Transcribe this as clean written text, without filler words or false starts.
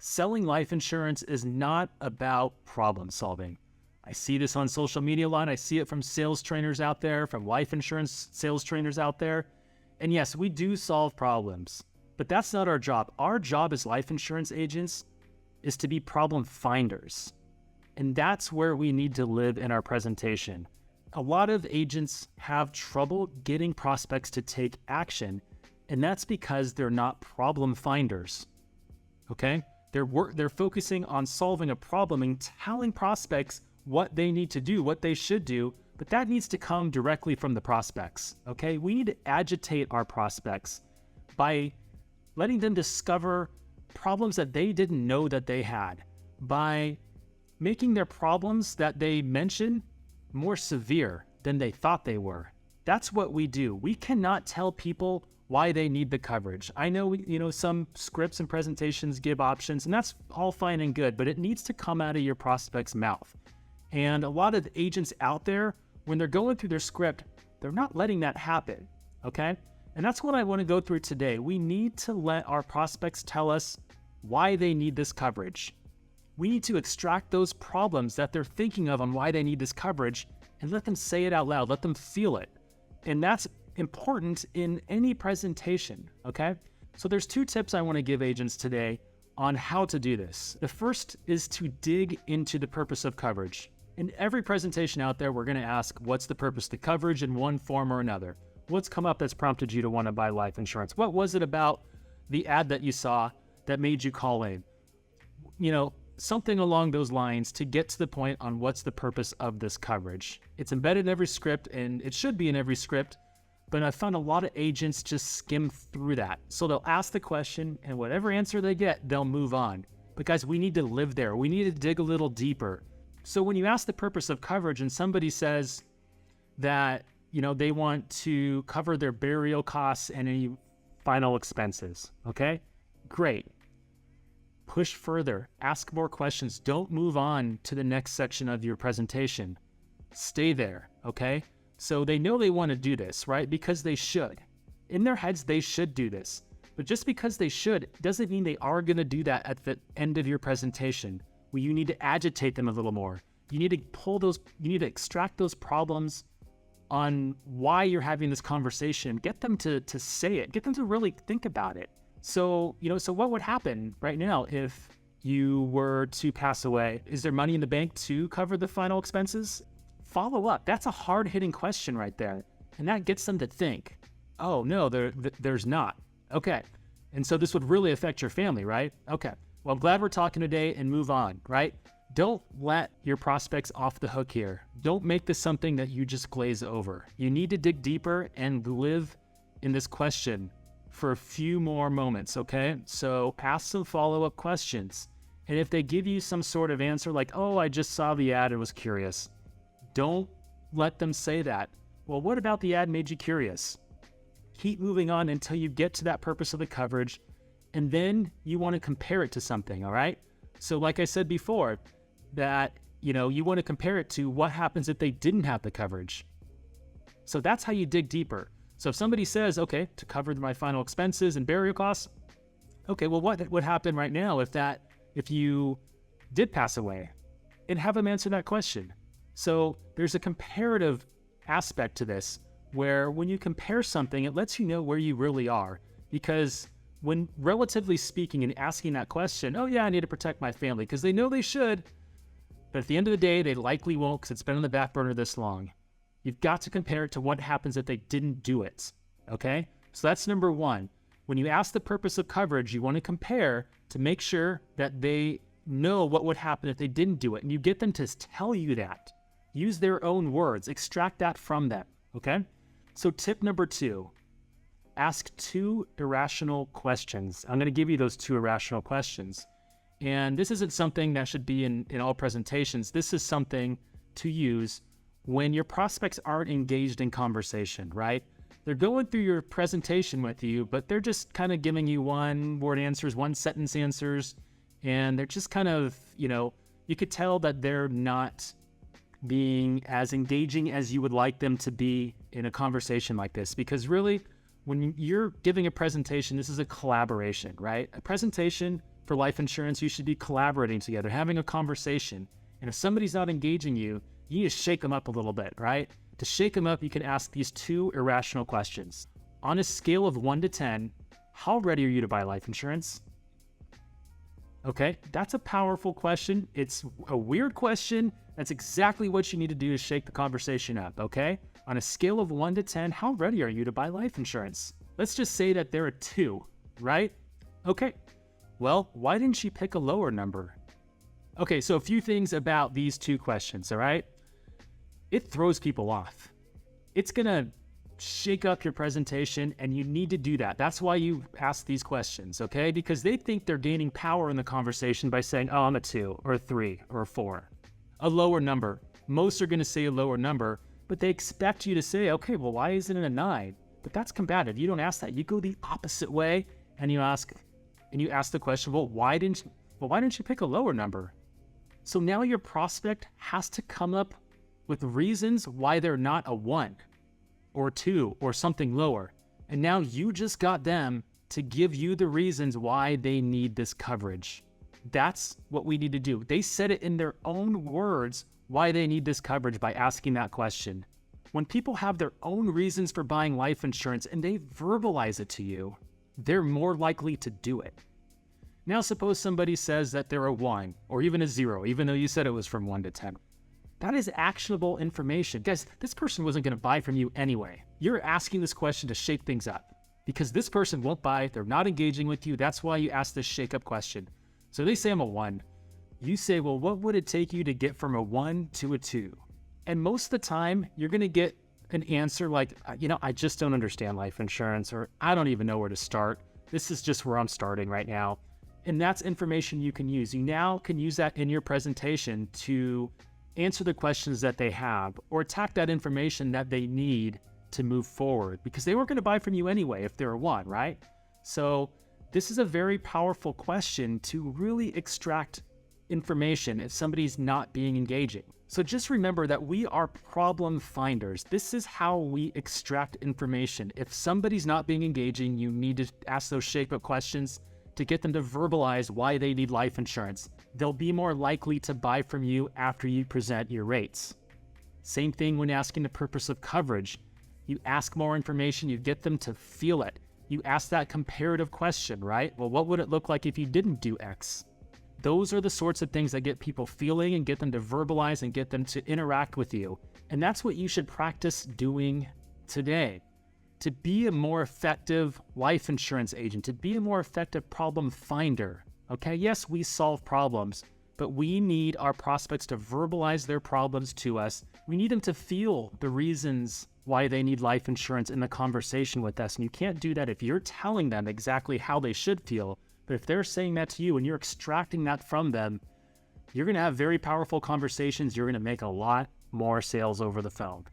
selling life insurance is not about problem solving. I see this on social media a lot. I see it from sales trainers out there, from life insurance sales trainers out there. And yes, we do solve problems, but that's not our job. Our job as life insurance agents is to be problem finders. And that's where we need to live in our presentation. A lot of agents have trouble getting prospects to take action, and that's because they're not problem finders. Okay? They're focusing on solving a problem and telling prospects what they need to do, what they should do, but that needs to come directly from the prospects. Okay? We need to agitate our prospects by letting them discover problems that they didn't know that they had, by making their problems that they mention more severe than they thought they were. That's what we do. We cannot tell people why they need the coverage. I know, some scripts and presentations give options, and that's all fine and good, but it needs to come out of your prospect's mouth. And a lot of agents out there, when they're going through their script, they're not letting that happen, okay? And that's what I want to go through today. We need to let our prospects tell us why they need this coverage. We need to extract those problems that they're thinking of on why they need this coverage and let them say it out loud, let them feel it. And that's important in any presentation, okay? So there's 2 tips I want to give agents today on how to do this. The first is to dig into the purpose of coverage. In every presentation out there, we're going to ask, what's the purpose of the coverage in one form or another? What's come up that's prompted you to want to buy life insurance? What was it about the ad that you saw that made you call in? Something along those lines to get to the point on what's the purpose of this coverage. It's embedded in every script, and it should be in every script, but I found a lot of agents just skim through that. So they'll ask the question, and whatever answer they get, they'll move on. But guys, we need to live there. We need to dig a little deeper. So when you ask the purpose of coverage and somebody says that, they want to cover their burial costs and any final expenses, okay? Great. Push further, ask more questions. Don't move on to the next section of your presentation. Stay there, okay? So they know they want to do this, right? Because they should. In their heads, they should do this. But just because they should doesn't mean they are going to do that at the end of your presentation. Well, you need to agitate them a little more. You need to extract those problems on why you're having this conversation. Get them to say it. Get them to really think about it. So what would happen right now if you were to pass away? Is there money in the bank to cover the final expenses? Follow up. That's a hard-hitting question right there. And that gets them to think, oh, no, there's not. Okay. And so this would really affect your family, right? Okay. Well, I'm glad we're talking today, and move on, right? Don't let your prospects off the hook here. Don't make this something that you just glaze over. You need to dig deeper and live in this question for a few more moments, okay? So ask some follow-up questions. And if they give you some sort of answer like, oh, I just saw the ad and was curious, don't let them say that. Well, what about the ad made you curious? Keep moving on until you get to that purpose of the coverage, and then you want to compare it to something, all right? So like I said before, that you want to compare it to what happens if they didn't have the coverage. So that's how you dig deeper. So if somebody says, okay, to cover my final expenses and burial costs, okay, well, what would happen right now if you did pass away? And have them answer that question. So there's a comparative aspect to this, where when you compare something, it lets you know where you really are. Because when relatively speaking and asking that question, oh yeah, I need to protect my family, because they know they should, but at the end of the day, they likely won't because it's been on the back burner this long. You've got to compare it to what happens if they didn't do it, okay? So that's number one. When you ask the purpose of coverage, you want to compare to make sure that they know what would happen if they didn't do it, and you get them to tell you that. Use their own words. Extract that from them, okay? So tip number 2, ask 2 irrational questions. I'm going to give you those 2 irrational questions. And this isn't something that should be in all presentations. This is something to use when your prospects aren't engaged in conversation, right? They're going through your presentation with you, but they're just kind of giving you one-word answers, one-sentence answers, and they're just kind of, you could tell that they're not being as engaging as you would like them to be in a conversation like this. Because really, when you're giving a presentation, this is a collaboration, right? A presentation for life insurance, you should be collaborating together, having a conversation. And if somebody's not engaging you, you need to shake them up a little bit, right? To shake them up, you can ask these 2 irrational questions. On a scale of 1 to 10, how ready are you to buy life insurance? Okay, that's a powerful question. It's a weird question. That's exactly what you need to do to shake the conversation up, okay? On a scale of 1 to 10, how ready are you to buy life insurance? Let's just say that they're a 2, right? Okay, well, why didn't she pick a lower number? Okay, so a few things about these 2 questions, all right? It throws people off. It's gonna shake up your presentation, and you need to do that. That's why you ask these questions, okay? Because they think they're gaining power in the conversation by saying, oh, I'm a 2 or a 3 or a 4. A lower number. Most are gonna say a lower number, but they expect you to say, okay, well, why isn't it a 9? But that's combative. You don't ask that. You go the opposite way, and you ask the question, well, why didn't you pick a lower number? So now your prospect has to come up with reasons why they're not a 1 or 2 or something lower. And now you just got them to give you the reasons why they need this coverage. That's what we need to do. They said it in their own words why they need this coverage by asking that question. When people have their own reasons for buying life insurance and they verbalize it to you, they're more likely to do it. Now suppose somebody says that they're a 1 or even a 0, even though you said it was from 1 to 10. That is actionable information. Guys, this person wasn't going to buy from you anyway. You're asking this question to shake things up because this person won't buy. They're not engaging with you. That's why you ask this shake up question. So they say I'm a 1. You say, well, what would it take you to get from a 1 to a 2? And most of the time, you're going to get an answer like, I just don't understand life insurance, or I don't even know where to start. This is just where I'm starting right now. And that's information you can use. You now can use that in your presentation to answer the questions that they have or attack that information that they need to move forward, because they weren't going to buy from you anyway if they're a 1, right? So this is a very powerful question to really extract information if somebody's not being engaging. So just remember that we are problem finders. This is how we extract information. If somebody's not being engaging, you need to ask those shake-up questions to get them to verbalize why they need life insurance. They'll be more likely to buy from you after you present your rates. Same thing when asking the purpose of coverage. You ask more information, you get them to feel it. You ask that comparative question, right? Well, what would it look like if you didn't do X? Those are the sorts of things that get people feeling and get them to verbalize and get them to interact with you. And that's what you should practice doing today. To be a more effective life insurance agent, to be a more effective problem finder, okay? Yes, we solve problems, but we need our prospects to verbalize their problems to us. We need them to feel the reasons why they need life insurance in the conversation with us. And you can't do that if you're telling them exactly how they should feel. But if they're saying that to you and you're extracting that from them, you're going to have very powerful conversations. You're going to make a lot more sales over the phone.